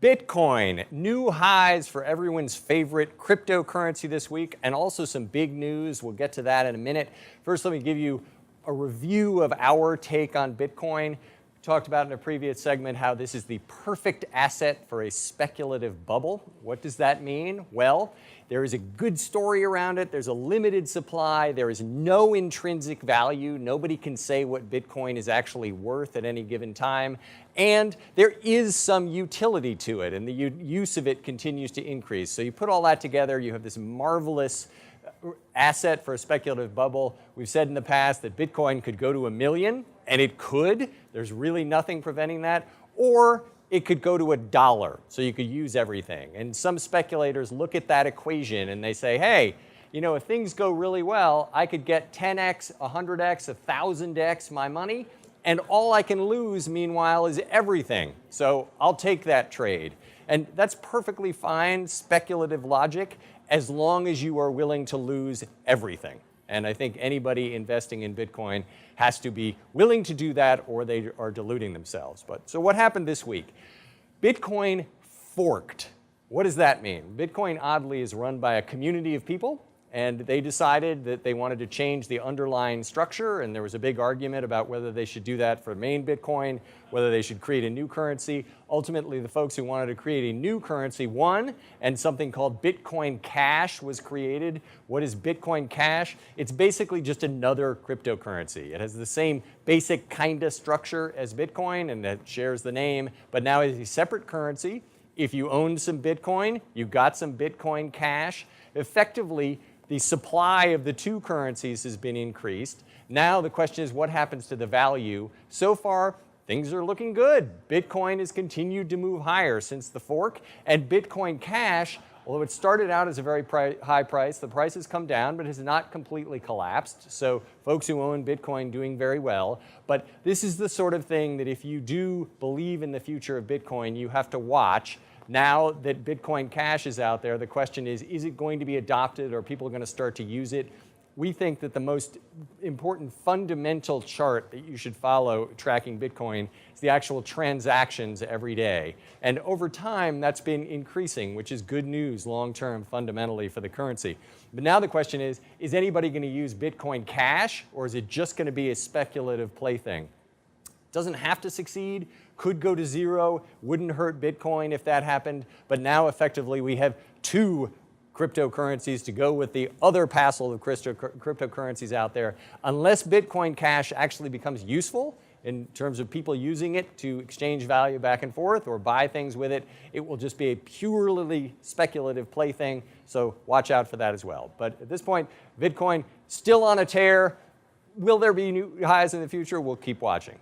Bitcoin, new highs for everyone's favorite cryptocurrency this week, and also some big news. We'll get to that in a minute. First, let me give you a review of our take on Bitcoin. We talked about in a previous segment how this is the perfect asset for a speculative bubble. What does that mean? Well, there is a good story around it. There's a limited supply. There is no intrinsic value. Nobody can say what Bitcoin is actually worth at any given time. And there is some utility to it, and the use of it continues to increase. So you put all that together, you have this marvelous asset for a speculative bubble. We've said in the past that Bitcoin could go to $1 million, and it could. There's really nothing preventing that. Or it could go to $1, so you could use everything. And some speculators look at that equation and they say, hey, you know, if things go really well, I could get 10x, 100x, 1000x my money, and all I can lose, meanwhile, is everything. So I'll take that trade. And that's perfectly fine speculative logic as long as you are willing to lose everything. And I think anybody investing in Bitcoin has to be willing to do that, or they are deluding themselves. So what happened this week? Bitcoin forked. What does that mean? Bitcoin, oddly, is run by a community of people, and they decided that they wanted to change the underlying structure, and there was a big argument about whether they should do that for main Bitcoin, whether they should create a new currency. Ultimately, the folks who wanted to create a new currency won, and something called Bitcoin Cash was created. What is Bitcoin Cash? It's basically just another cryptocurrency. It has the same basic kind of structure as Bitcoin, and it shares the name, but now it's a separate currency. If you owned some Bitcoin, you got some Bitcoin Cash. Effectively, the supply of the two currencies has been increased. Now the question is, what happens to the value? So far, things are looking good. Bitcoin has continued to move higher since the fork, and Bitcoin Cash, although it started out as a very high price, the price has come down, but has not completely collapsed. So folks who own Bitcoin doing very well. But this is the sort of thing that if you do believe in the future of Bitcoin, you have to watch. Now that Bitcoin Cash is out there, the question is it going to be adopted, or are people going to start to use it? We think that the most important fundamental chart that you should follow tracking Bitcoin is the actual transactions every day. And over time, that's been increasing, which is good news long-term fundamentally for the currency. But now the question is anybody going to use Bitcoin Cash, or is it just going to be a speculative plaything? Doesn't have to succeed, could go to zero, wouldn't hurt Bitcoin if that happened, but now effectively we have two cryptocurrencies to go with the other passel of cryptocurrencies out there. Unless Bitcoin Cash actually becomes useful in terms of people using it to exchange value back and forth or buy things with it, it will just be a purely speculative plaything, so watch out for that as well. But at this point, Bitcoin still on a tear. Will there be new highs in the future? We'll keep watching.